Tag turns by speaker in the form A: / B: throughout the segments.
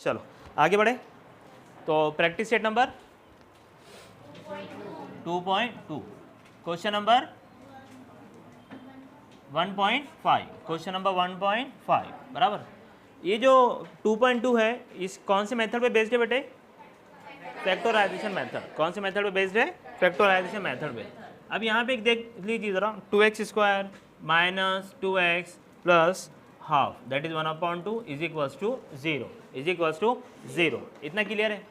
A: चलो आगे बढ़े। तो practice set number 2.2, question number 1.5, question number 1.5 बराबर। ये जो 2.2 है इस कौन से मेथड पे बेस्ड है बेटे? Factorization method. कौन से मेथड पे बेस्ड है? फैक्टराइजेशन मेथड पे। अब यहाँ पे एक देख लीजिए ज़रा, 2x square minus 2x plus half that is 1/2 is equals to 0, is equals to 0। इतना क्लियर है?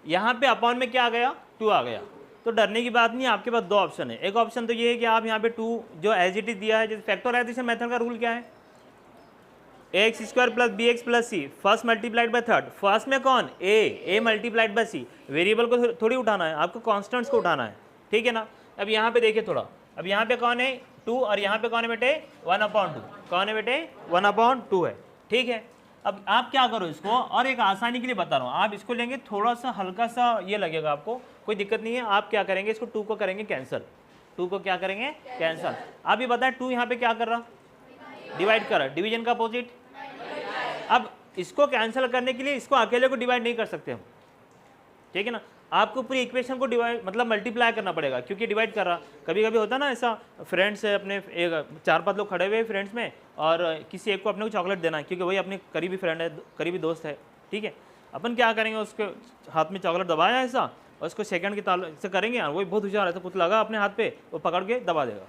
A: यहाँ पे अपॉन में क्या आ गया? 2 आ गया। तो डरने की बात नहीं है, आपके पास दो ऑप्शन है। एक ऑप्शन तो ये है कि आप यहाँ पे 2 जो एज इट इज दिया है, जैसे फैक्टराइजेशन मेथड का रूल क्या है? X square plus b x plus c, first multiplied by third. First में कौन? A multiplied by c. Variable को थोड़ी उठाना है, आपको कॉन्स्टेंट्स को उठाना है, ठीक है ना। अब यहाँ पे देखिए थोड़ा, अब यहाँ पे कौन है? 2 और यहाँ पे कौन है बेटे? 1/2। कौन है बेटे? 1/2 है, ठीक है। अब आप क्या करो इसको, और एक आसानी के लिए बता रहा हूँ, आप इसको लेंगे थोड़ा सा हल्का सा ये लगेगा आपको, कोई दिक्कत नहीं है। आप क्या करेंगे, इसको 2 को करेंगे कैंसिल। 2 को क्या करेंगे? कैंसिल। आप ये बताएं 2 यहाँ पे क्या कर रहा? डिवाइड कर रहा, डिवीजन का अपोजिट। अब इसको कैंसिल करने के लिए इसको अकेले को डिवाइड नहीं कर सकते हम, ठीक है ना। आपको पूरी इक्वेशन को डिवाइड मतलब मल्टीप्लाई करना पड़ेगा, क्योंकि डिवाइड कर रहा। कभी कभी होता है ना ऐसा, फ्रेंड्स है अपने, एक 4-5 लोग खड़े हुए फ्रेंड्स में, और किसी एक को अपने को चॉकलेट देना है, क्योंकि वही अपने करीबी फ्रेंड है, करीबी दोस्त है, ठीक है। अपन क्या करेंगे, उसके हाथ में चॉकलेट दबाया ऐसा, और उसको सेकंड की ताल से करेंगे, वही बहुत होशियार है, कुछ लगा अपने हाथ पे, वो पकड़ के दबा देगा।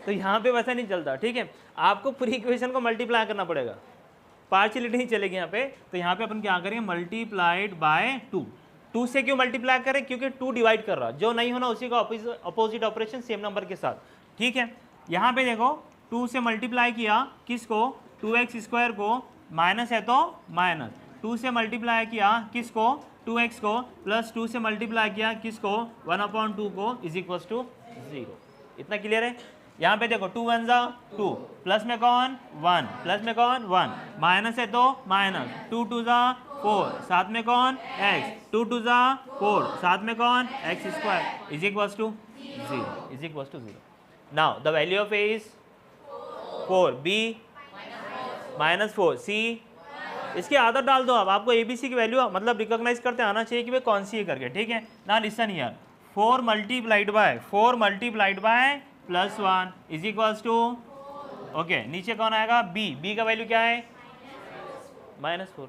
A: तो यहाँ पे वैसा नहीं चलता, ठीक है। आपको पूरी इक्वेशन को मल्टीप्लाई करना पड़ेगा, पार्शियलिटी नहीं चलेगी यहाँ पे। तो यहाँ पे अपन क्या करेंगे? Multiplied by 2। 2 से क्यों मल्टीप्लाई करें? क्योंकि 2 डिवाइड कर रहा, जो नहीं होना उसी का अपोजिट ऑपरेशन सेम नंबर के साथ, ठीक है। यहाँ पे देखो 2 से मल्टीप्लाई किया किसको? 2x स्क्वायर को, माइनस है तो माइनस। 2 से मल्टीप्लाई किया किसको? 2x को, प्लस 2 से मल्टीप्लाई किया किसको? 1/2 को, इज इक्वल टू 0। इतना क्लियर है? यहाँ पे देखो 2 1 जा 2, प्लस में कौन? 1, प्लस में कौन? 1, माइनस है तो माइनस, 2 2 जा 4, साथ में कौन? x, 2 2 जा 4, साथ में कौन? x square, is equal to 0, is equal to 0। Now the value of a is 4, b -4, c, इसकी आदत डाल दो। अब आपको ABC की वैल्यू मतलब रिकॉग्नाइज करते आना चाहिए कि भाई कौन सी है करके, ठीक है ना। Listen here, 4 multiplied by +1 is equals to, okay, नीचे कौन आएगा? b का वैल्यू क्या है? -4।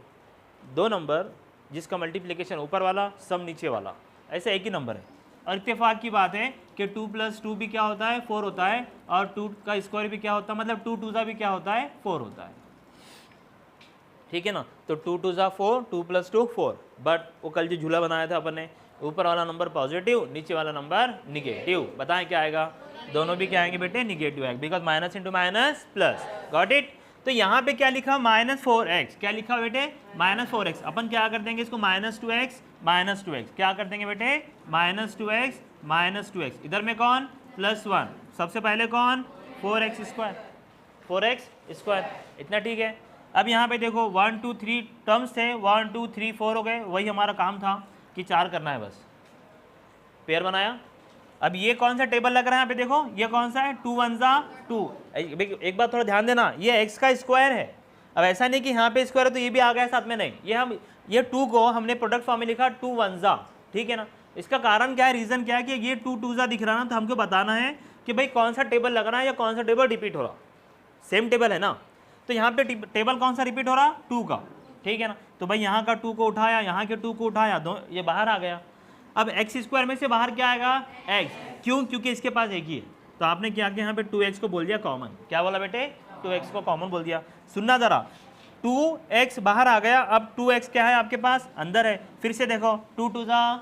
A: दो नंबर जिसका मल्टीप्लिकेशन ऊपर वाला, सम नीचे वाला, ऐसे एक ही नंबर है। और इत्तेफाक की बात है कि 2 + 2 भी क्या होता है? 4 होता है, और 2 का स्क्वायर भी क्या होता है? मतलब 2 2 जा भी क्या होता है? 4 होता है, ठीक है ना। तो 2 2 जा 4, 2 + 2 4। बट वो कल जो झूला बनाया था अपन ने, ऊपर वाला नंबर पॉजिटिव, नीचे वाला नंबर निगेटिव। बताएं क्या आएगा? दोनों भी क्या आएंगे बेटे? निगेटिव आएंगे, because minus into minus plus. Got it? तो यहाँ पे क्या लिखा? -4x। क्या लिखा बेटे? -4x। अपन क्या कर देंगे इसको? -2x, क्या कर देंगे बेटे? -2x। इधर में कौन? +1। सबसे पहले कौन? 4x square. इतना ठीक है। अब यहाँ पे देखो 1 2 3 टर्म्स थे, 1 2 3 4 हो गए। वही हमारा काम था कि 4 करना है, बस पेयर बनाया। अब ये कौन सा टेबल लग रहा है यहाँ पे देखो, ये कौन सा है? 2 1 जा 2। एक बात थोड़ा ध्यान देना, ये x का स्क्वायर है। अब ऐसा नहीं कि यहाँ पे स्क्वायर है तो ये भी आ गया साथ में, नहीं। ये 2 को हमने प्रोडक्ट फॉर्म में लिखा 2 1 जा, ठीक है ना। इसका कारण क्या है, रीजन क्या है कि ये 2 2 जा दिख रहा ना, तो हमको बताना है कि भाई कौन सा टेबल लग रहा है या कौन सा टेबल रिपीट हो रहा। सेम टेबल है ना, तो यहाँ पे टेबल कौन सा रिपीट हो रहा? 2 का, ठीक है ना। तो भाई यहाँ का 2 को उठाया, यहाँ के 2 को उठाया, दो ये बाहर आ गया। अब x स्क्वायर में से बाहर क्या आएगा? x। क्यों? क्योंकि इसके पास एक ही है। तो आपने क्या किया? यहाँ पे 2x को बोल दिया कॉमन। क्या बोला बेटे? 2x को कॉमन बोल दिया। सुनना जरा, 2x बाहर आ गया, अब 2x क्या है आपके पास? अंदर है। फिर से देखो 2 2 जा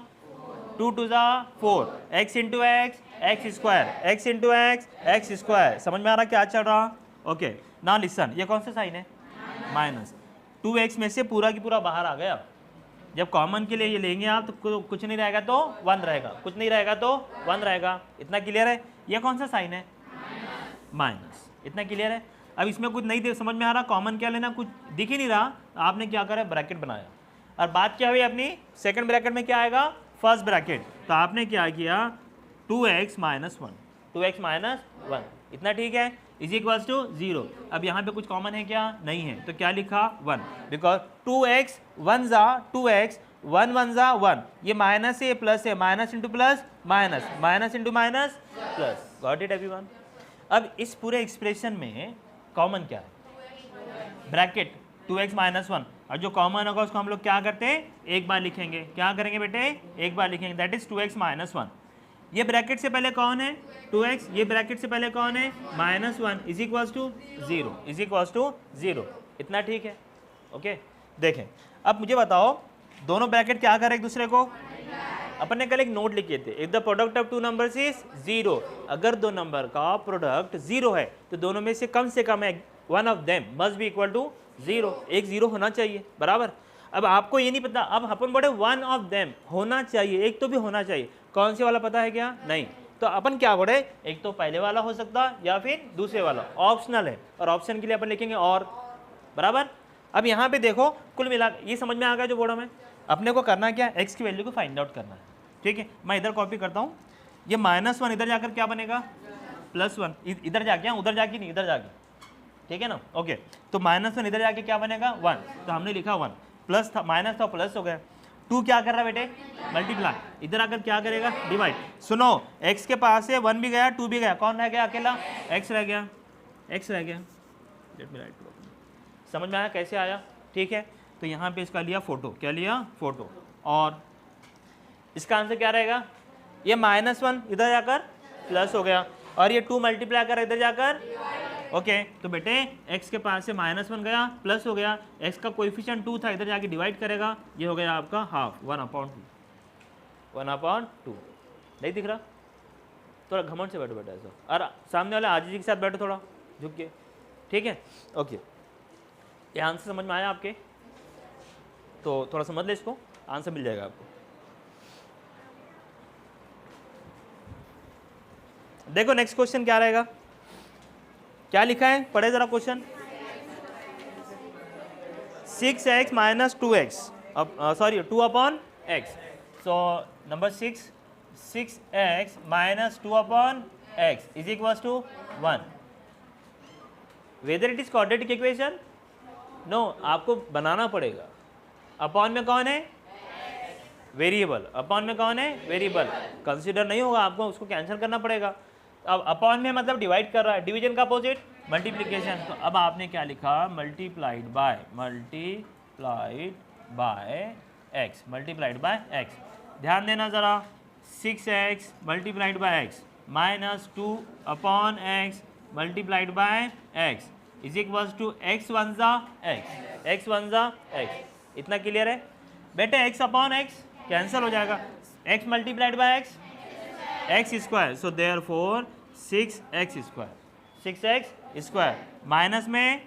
A: 4, x into x square, x square. समझ में आ रहा क्या चल रहा? ओके ना लिसन, ये कौन सा साइन है? माइनस। 2x में से पूरा की पूरा बाहर आ गया। जब कॉमन के लिए ये लेंगे आप तो कुछ नहीं रहेगा तो 1 रहेगा, कुछ नहीं रहेगा तो 1 रहेगा। इतना क्लियर है? ये कौन सा साइन है? माइनस। इतना क्लियर है? अब इसमें कुछ नहीं समझ में आ रहा, कॉमन क्या लेना, कुछ दिख ही नहीं रहा, तो आपने क्या करा? ब्रैकेट बनाया। और बात क्या हुई अपनी? सेकंड ब्रैकेट में क्या आएगा? First bracket. तो आपने क्या किया? 2x - 1। इतना ठीक है? Is equals to 0। अब यहाँ पे कुछ कॉमन है क्या? नहीं है, तो क्या लिखा? 1, बिकॉज 2x 1 जा 2x 1 1 जा 1, ये माइनस है प्लस है, minus into plus minus, minus into minus plus. Got it everyone? अब इस पूरे एक्सप्रेशन में कॉमन क्या है? ब्रैकेट 2x माइनस 1, और जो कॉमन होगा उसको हम लोग क्या करते हैं? एक बार लिखेंगे। क्या करेंगे बेटे? एक बार लिखेंगे, दैट इज 2x माइनस 1। ये ब्रैकेट से पहले कौन है? 2x, ये ब्रैकेट से पहले कौन है? Minus 1 is equals to 0, is equals to 0। इतना ठीक है? ओके, देखें अब मुझे बताओ दोनों ब्रैकेट क्या कर रहे हैं एक दूसरे को? अपन ने कल एक नोट लिखे थे, if the product of two numbers is 0, अगर दो नंबर का प्रोडक्ट 0 है तो दोनों में से कम है one of them must be equal to 0, एक 0 होना चाहिए, बराबर। अब आपको ये नहीं पता, अब अपन बोले वन ऑफ देम होना चाहिए, एक तो भी होना चाहिए। कौन से वाला पता है क्या? नहीं, तो अपन क्या बोले? एक तो पहले वाला हो सकता या फिर दूसरे वाला, ऑप्शनल है, और ऑप्शन के लिए अपन लिखेंगे और, बराबर। अब यहाँ पे देखो कुल मिला, ये समझ में आ गया जो बोर्ड में अपने को करना क्या? x की वैल्यू को फाइंड आउट करना है, ठीक है। मैं इधर कॉपी करता हूँ, ये -1 इधर जाकर क्या बनेगा? +1, इधर जाके, उधर जाके नहीं, इधर जाके, ठीक है ना? ओके, तो -1 इधर जाके क्या बनेगा? 1, तो हमने लिखा 1, प्लस था माइनस था प्लस हो गया। 2 क्या कर रहा है बेटे? मल्टीप्लाई, इधर आकर क्या करेगा? डिवाइड। सुनो, x के पास से 1 भी गया 2 भी गया, कौन रह गया? अकेला x रह गया, x रह गया। लेट मी राइट, समझ में आया कैसे आया? ठीक है, तो यहाँ पे इसका लिया फोटो, क्या लिया? फोटो। और इसका आंसर क्या रहेगा? ये -1 इधर जाकर प्लस हो गया, और ये 2 मल्टीप्लाई कर इधर जाकर, ओके। तो बेटे x के पास से -1 गया प्लस हो गया, x का कोएफिशिएंट 2 था, इधर जाके डिवाइड करेगा, ये हो गया आपका हाफ, 1/2। नहीं दिख रहा? थोड़ा घमंड से बैठो बेटा ऐसा, और सामने वाले आजी जी के साथ बैठो थोड़ा झुक के, ठीक है? ओके, ये आंसर समझ में आया आपके? तो थोड़ा समझ ले इसको, आंसर मिल जाएगा आपको। देखो नेक्स्ट क्वेश्चन क्या रहेगा, क्या लिखा है, पढ़े जरा question. 6x minus 2x, sorry 2/x। So number 6x minus 2/x is equals to 1। Whether it is quadratic equation? No, आपको बनाना पड़ेगा। अपॉन में कौन है? वेरिएबल। अपॉन में कौन है? वेरिएबल। कंसीडर नहीं होगा, आपको उसको कैंसिल करना पड़ेगा। अब अपॉन में मतलब डिवाइड कर रहा है, डिवीजन का अपोजिट मल्टीप्लिकेशन। तो अब आपने क्या लिखा? Multiplied by x, multiplied by x। ध्यान देना ज़रा, 6x multiplied by x minus 2/x multiplied by x is equals to x 1 जा x। इतना क्लियर है बेटे? x/x कैंसिल हो जाएगा, x multiplied by x square, so therefore 6x square minus में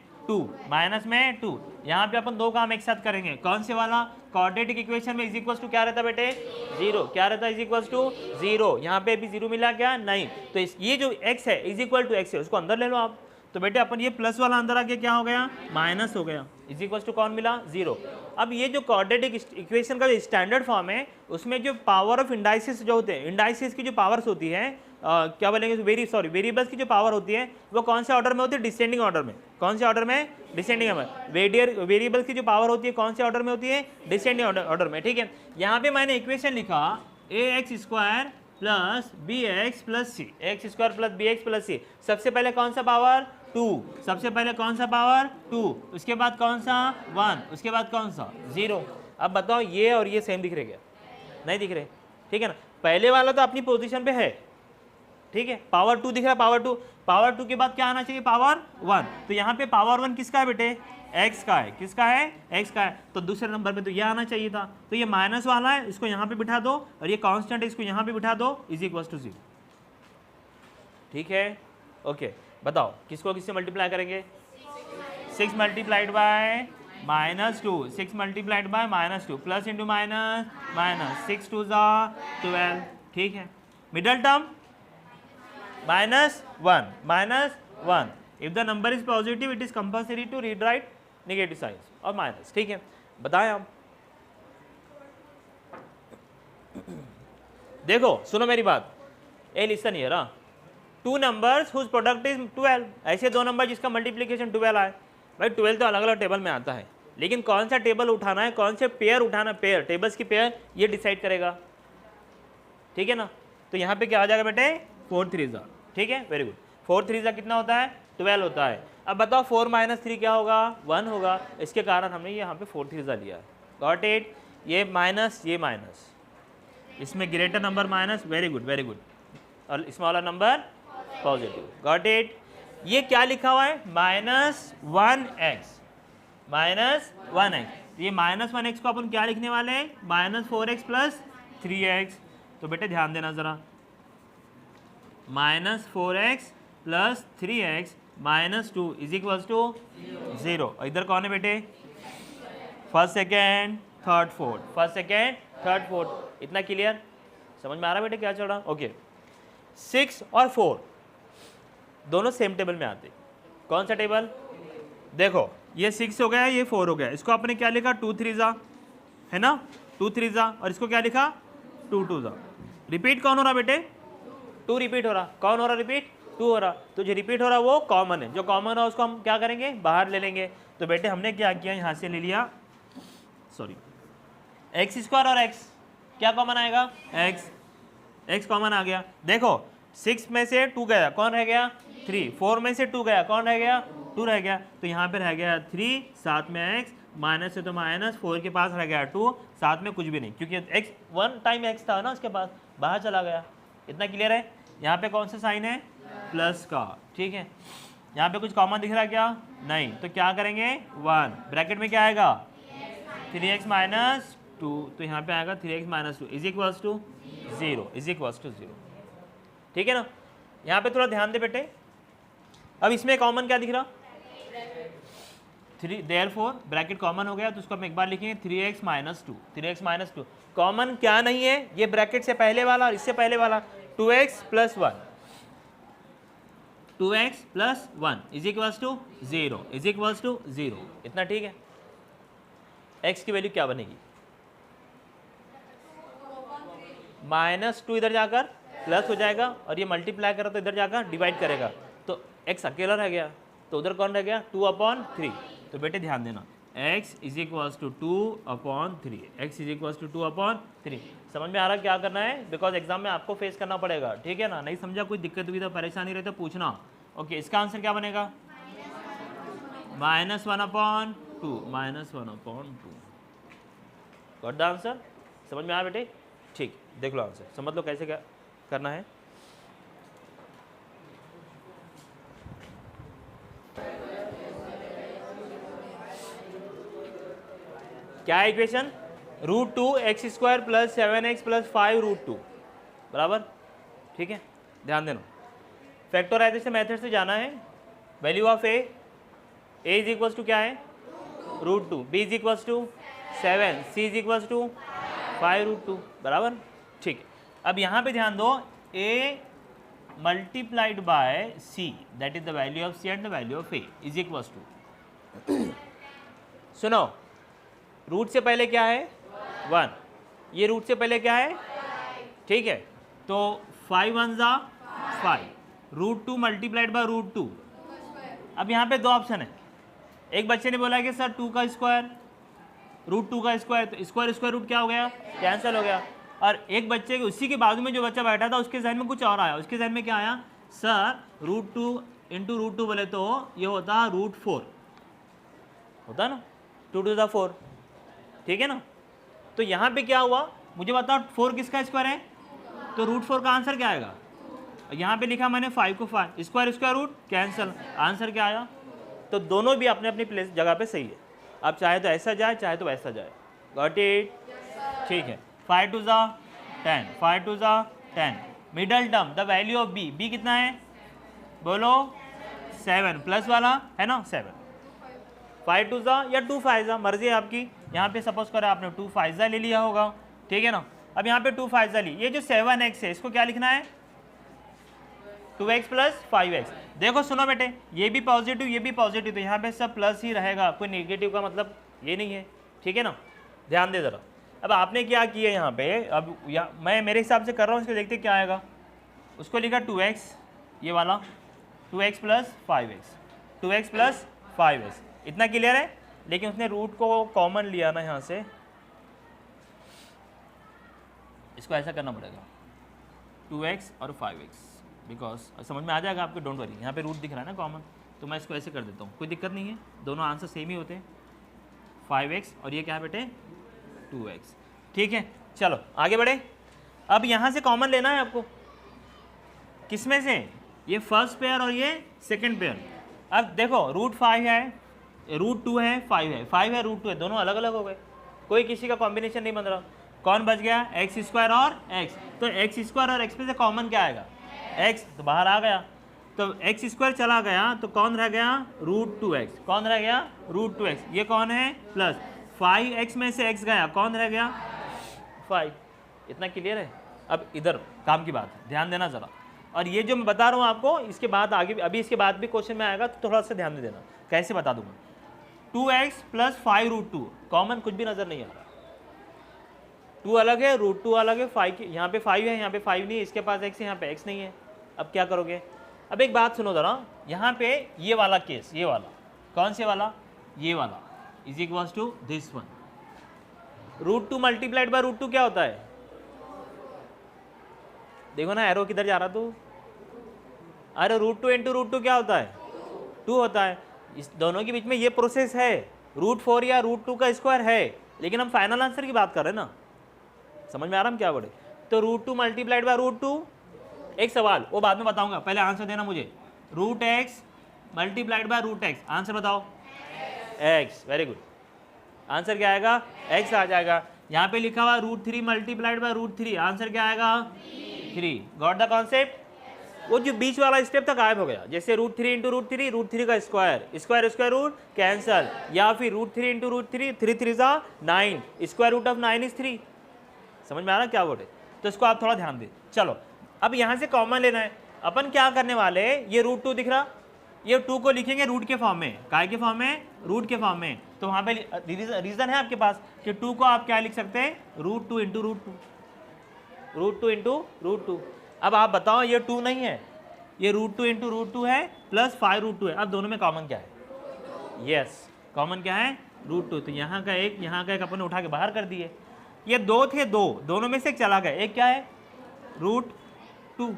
A: 2, यहाँ पे अपन दो काम एक साथ करेंगे। कौन से वाला? क्वाड्रेटिक इक्वेशन में इज इक्वल्स टू क्या रहता है बेटे? 0। क्या रहता है? Is equals to 0। यहाँ पे भी 0 मिला क्या? नहीं। तो ये जो x है इज इक्वल टू x है, उसको अंदर ले लो आप। तो बेटे अपन ये प्लस वाला अंदर आके क्या हो गया? माइनस हो गया, इज इक्वल्स टू कौन मिला? 0। अब ये जो क्वाड्रेटिक इक्वेशन का जो स्टैंडर्ड फॉर्म है, उसमें जो पावर ऑफ इंडाइसिस जो होते हैं, इंडाइसिस की जो पावर्स होती है, क्या बोलेंगे? वेरिएबल्स की जो पावर होती है वो कौन से ऑर्डर में होती है? डिसेंडिंग ऑर्डर में। कौन से ऑर्डर में? Descending order. वेरिएबल्स की जो पावर होती है कौन से ऑर्डर में होती है? डिसेंडिंग ऑर्डर में, ठीक है। यहाँ पे मैंने इक्वेशन लिखा ax square plus bx plus c, x square plus bx plus c। सबसे पहले कौन सा पावर? 2। सबसे पहले कौन सा पावर? 2। उसके बाद कौन सा? 1। उसके बाद कौन सा? 0। अब बताओ ये और ये सेम दिख रहे क्या? नहीं दिख रहे, ठीक है ना? पहले वाला तो अपनी पोजीशन पे है, ठीक है। पावर 2 दिख रहा है, पावर 2 के बाद क्या आना चाहिए? पावर 1। तो यहाँ पे पावर 1 किसका है बेटे? x का है। किसका है? x का है। तो दूसरे नंबर पे तो ये आना चाहिए था। तो ये माइनस वाला है, इसको यहाँ पे बिठा दो, और ये कांस्टेंट है, इसको यहाँ पे बिठा दो, इज इक्वल टू 0। ठीक है, ओके। बताओ किसको किससे मल्टीप्लाई करेंगे? 6 multiplied by -2, 6 multiplied by -2, plus into minus 6 2 12, ठीक है। Middle term -1। If the number is positive it is compulsory to read right negative science और माइनस, ठीक है। बताएं आप, देखो सुनो मेरी बात, ए listen here. Two numbers whose product is 12, ऐसे दो नंबर जिसका मल्टीप्लिकेशन 12 आए। भाई 12 तो अलग अलग टेबल में आता है, लेकिन कौन सा टेबल उठाना है, कौन से पेयर उठाना, पेयर टेबल्स की पेयर ये डिसाइड करेगा, ठीक है ना। तो यहाँ पे क्या आ जाएगा बेटे 4 3 ज़ा, ठीक है, वेरी गुड। 4 3 ज़ा कितना होता है 12 होता है। अब बताओ 4 - 3 क्या होगा 1 होगा, इसके कारण हमने यहाँ पे 4 3 ज़ा लिया है। गॉट इट, ये माइनस ये माइनस, इसमें greater number minus, very good very good, और smaller number positive, got it. ये क्या लिखा हुआ है -1x, -1x, ये -1x को अपन क्या लिखने वाले हैं -4x + 3x। तो बेटे ध्यान देना ज़रा, -4x + 3x -2 = 0। इधर कौन है बेटे first second third fourth, first second third fourth, इतना क्लियर, समझ में आ रहा है बेटे क्या चल रहा। ओके 6 और 4 दोनों सेम टेबल में आते, कौन सा टेबल, देखो ये 6 हो गया, ये 4 हो गया, इसको आपने क्या लिखा 2 3 ज़ा, है ना 2 3 ज़ा, और इसको क्या लिखा 2 2 ज़ा। रिपीट कौन हो रहा बेटे 2 रिपीट हो रहा, कौन हो रहा रिपीट 2 हो रहा। तो जो रिपीट हो रहा वो कॉमन है, जो कॉमन है उसको हम क्या करेंगे बाहर ले लेंगे। तो बेटे हमने क्या किया यहाँ से ले लिया, सॉरी x² और x क्या कॉमन आएगा x कॉमन आ गया। देखो 6 में से 2 गया, कौन रह गया 3, 4 में से 2 गया, कौन रह गया 2 रह गया, तो यहाँ पे रह गया 3, साथ में x, माइनस है तो माइनस, 4 के पास रह गया 2, साथ में कुछ भी नहीं, क्योंकि x 1 टाइम x था ना उसके पास, बाहर चला गया। इतना क्लियर है। यहाँ पे कौन सा साइन है प्लस का, ठीक है। यहाँ पे कुछ कॉमन दिख रहा है क्या, नहीं, तो क्या करेंगे 1, ब्रैकेट में क्या आएगा 3x - 2, तो यहाँ पे आएगा 3x - 2 = 0, ठीक है ना। यहाँ पे थोड़ा ध्यान दे बेटे। अब इसमें कॉमन क्या दिख रहा 3, देयरफॉर ब्रैकेट कॉमन हो गया, तो उसको हम एक बार लिखेंगे 3x - 2 कॉमन क्या नहीं है, ये ब्रैकेट से पहले वाला और इससे पहले वाला 2x + 1, 2x + 1 = 0, इतना ठीक है। x की वैल्यू क्या बनेगी -2 इधर जाकर प्लस हो जाएगा, और ये मल्टीप्लाई करा तो इधर जाकर डिवाइड करेगा, तो x अकेला रह गया, तो उधर कौन रह गया 2/3। तो बेटे ध्यान देना x = 2/3, x = 2/3। समझ में आ रहा क्या करना है, बिकॉज एग्जाम में आपको फेस करना पड़ेगा, ठीक है ना। नहीं समझा, कोई दिक्कत हुई तो परेशानी रहे तो पूछना। ओके इसका आंसर क्या बनेगा -1/2, गॉट द आंसर। समझ में आया बेटे, ठीक, देख लो आंसर, समझ लो कैसे क्या करना है। क्या है इक्वेशन √2x² + 7x + 5√2 बराबर, ठीक है। ध्यान देना फैक्टराइजेशन मेथड से जाना है। वैल्यू ऑफ a = क्या है √2, b = 7, c = 5√2 बराबर, ठीक है। अब यहाँ पे ध्यान दो a multiplied by c, that is the value of c and the value of a = सुनो रूट से पहले क्या है 1, ये रूट से पहले क्या है, ठीक है। तो 5 1 ज़ा 5, √2 मल्टीप्लाइड बाय √2। अब यहाँ पे दो ऑप्शन है, एक बच्चे ने बोला कि सर 2 का स्क्वायर √2 का स्क्वायर, तो स्क्वायर रूट क्या हो गया कैंसिल हो गया। और एक बच्चे के उसी के बाजू में जो बच्चा बैठा था उसके जहन में कुछ और आया, उसके जहन में क्या आया सर √2 × √2 बोले तो ये होता √4 होता ना, 2 2 = 4, ठीक है ना। तो यहाँ पे क्या हुआ मुझे बताओ 4 किसका स्क्वायर है, तो √4 का आंसर क्या आएगा। यहाँ पे लिखा मैंने 5 को 5, स्क्वायर रूट कैंसिल, आंसर क्या आया। तो दोनों भी अपने अपनी प्लेस जगह पे सही है, अब चाहे तो ऐसा जाए चाहे तो वैसा जाए, गॉट इट, ठीक है। 5 2 ज़ा 10, 5 2 ज़ा 10, middle term the value of b कितना है बोलो 7, प्लस वाला है ना 7, 5 2 ज़ा या 2 5 ज़ा, मर्जी है आपकी। यहाँ पे सपोज करें आपने 2 5 ज़ा ले लिया होगा, ठीक है ना। अब यहाँ पे 2 5 ज़ा ली, ये जो 7x है इसको क्या लिखना है 2x + 5x। देखो सुनो बेटे, ये भी पॉजिटिव ये भी पॉजिटिव, तो यहाँ पे सब प्लस ही रहेगा, कोई नेगेटिव का मतलब ये नहीं है, ठीक है ना। ध्यान दे ज़रा। अब आपने क्या किया यहाँ पे, अब मैं मेरे हिसाब से कर रहा हूँ, इसको देखते क्या आएगा। उसको लिखा 2x ये वाला 2x plus 5x, 2x plus 5x, इतना क्लियर है। लेकिन उसने रूट को कॉमन लिया ना यहाँ से, इसको ऐसा करना पड़ेगा 2x और 5x, बिकॉज समझ में आ जाएगा आपको, डोंट वरी। यहाँ पे रूट दिख रहा है ना कॉमन, तो मैं इसको ऐसे कर देता हूँ, कोई दिक्कत नहीं है, दोनों आंसर सेम ही होते हैं, 5x और ये क्या है बेटे 2x। ठीक है, चलो आगे बढ़े। अब यहाँ से कॉमन लेना है आपको, किसमें से, ये फर्स्ट पेयर और ये सेकंड पेयर। अब देखो रूट 5 है, रूट 2 है, 5 है, 5 है, रूट 2 है, दोनों अलग अलग हो गए, कोई किसी का कॉम्बिनेशन नहीं बन रहा। कौन बच गया, एक्स स्क्वायर और एक्स, तो एक्स स्क्वायर और एक्स में से कॉमन क्या आएगा, एक्स, तो बाहर आ गया, तो एक्स स्क्वायर चला गया, तो कौन रह गया, रूट 2x, कौन रह गया, रूट 2x, ये कौन है प्लस 5x में से x गया, कौन रह गया 5। इतना क्लियर है। अब इधर काम की बात है, ध्यान देना ज़रा। और ये जो मैं बता रहा हूँ आपको, इसके बाद आगे अभी इसके बाद भी क्वेश्चन में आएगा, तो थोड़ा सा ध्यान दे देना, कैसे बता दूंगा। 2x प्लस 5 रूट 2, कॉमन कुछ भी नज़र नहीं आ रहा, 2 अलग है, रूट 2 अलग है, 5 की यहाँ पे 5 है, यहाँ पे 5 नहीं है, इसके पास x है, यहाँ पे x नहीं है। अब क्या करोगे, अब एक बात सुनो ज़रा, यहाँ पे ये वाला केस, ये वाला कौन से वाला, ये वाला is equals to this one, root 2 multiplied by root 2 क्या होता है, देखो ना एरो किधर जा रहा तू, अरे रूट 2 इंटू रूट 2 क्या होता है 2 होता है। इस दोनों के बीच में ये प्रोसेस है, रूट 4 या रूट 2 का स्क्वायर है, लेकिन हम फाइनल आंसर की बात कर रहे हैं ना, समझ में आ रहा हम क्या बोले। तो रूट 2 मल्टीप्लाइड बाय रूट 2, एक सवाल वो बाद में बताऊंगा, पहले आंसर देना मुझे, root x multiplied by root x, answer बताओ एक्स, वेरी गुड, आंसर क्या आएगा एक्स आ जाएगा। यहाँ पे लिखा हुआ root 3 multiplied by root 3, answer क्या आएगा 3। Got the concept. वो जो बीच वाला स्टेप था गायब हो गया, जैसे रूट 3 इंटू रूट 3, रूट 3 का square, square square root cancel, या फिर रूट 3 इंटू रूट 3, 3 3 जा 9, स्क्वायर रूट ऑफ 9 इज 3। समझ में आ रहा क्या बोले, तो इसको आप थोड़ा ध्यान दें। चलो अब यहाँ से कॉमन लेना है, अपन क्या करने वाले, ये रूट 2 दिख रहा, ये 2 को लिखेंगे रूट के फॉर्म में, काय के फॉर्म में, रूट के फॉर्म में। तो वहाँ पे रीजन है आपके पास कि 2 को आप क्या लिख सकते हैं, root 2 into root 2, root 2 into root 2। अब आप बताओ ये 2 नहीं है, ये रूट 2 इंटू रूट 2 है, प्लस 5 रूट 2 है। अब दोनों में कॉमन क्या है, यस कॉमन क्या है रूट 2, तो यहाँ का एक अपन ने उठा के बाहर कर दिए। ये 2 थे, दोनों में से एक चला गया, एक क्या है रूट 2,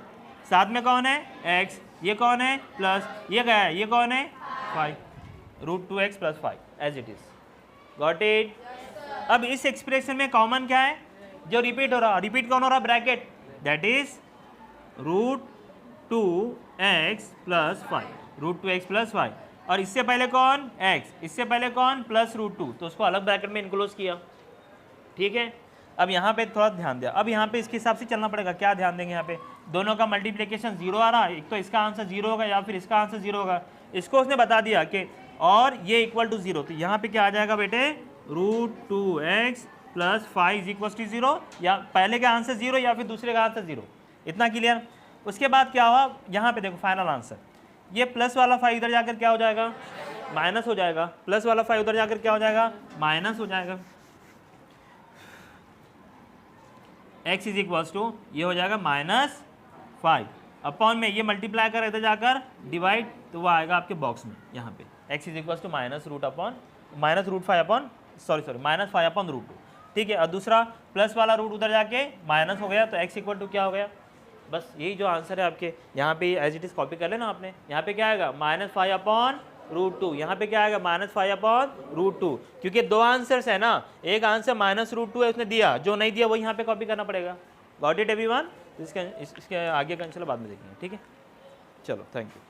A: साथ में कौन है x, ये कौन है प्लस, ये गया है, ये कौन है 5, root 2x plus 5 as it is. Got it. अब इस एक्सप्रेशन में कॉमन क्या है, जो रिपीट हो रहा, रिपीट कौन हो रहा, bracket, that is root 2x plus 5, root 2x plus 5, और इससे पहले कौन x, इससे पहले कौन प्लस रूट 2, तो उसको अलग ब्रैकेट में इनक्लोज किया। ठीक है, अब यहाँ पे थोड़ा ध्यान दिया, अब यहाँ पे इसके हिसाब से चलना पड़ेगा। क्या ध्यान देंगे, यहाँ पे दोनों का मल्टीप्लिकेशन 0 आ रहा है, एक तो इसका आंसर 0 होगा या फिर इसका आंसर 0 होगा। इसको उसने बता दिया कि और ये इक्वल टू 0, तो यहाँ पे क्या आ जाएगा बेटे, root 2x plus 5 is equal to 0, या पहले का आंसर 0 या फिर दूसरे का आंसर 0। इतना क्लियर। उसके बाद क्या हुआ, यहाँ पे देखो फाइनल आंसर, ये प्लस वाला 5 इधर जाकर क्या हो जाएगा, माइनस हो जाएगा, प्लस वाला 5 उधर जाकर क्या हो जाएगा, माइनस हो जाएगा। x इज इक्वल्स टू ये हो जाएगा -5 अपॉन में ये मल्टीप्लाई कर इधर जाकर डिवाइड, तो वो आएगा आपके बॉक्स में यहाँ पे x is equals to -5 upon -5 upon root 2। ठीक है, और दूसरा प्लस वाला रूट उधर जाके माइनस हो गया, तो x इक्वल टू क्या हो गया, बस यही जो आंसर है आपके। यहाँ पे एज इट इज कॉपी कर लेना आपने, यहाँ पे क्या आएगा -5 अपॉन रूट 2, यहाँ पे क्या आएगा -5 अपॉन रूट 2, क्योंकि 2 आंसर्स है ना, एक आंसर -√2 है उसने दिया, जो नहीं दिया वो यहाँ पे कॉपी करना पड़ेगा। Got it everyone. इसके आगे का चलो बाद में देखेंगे। ठीक है, चलो थैंक यू।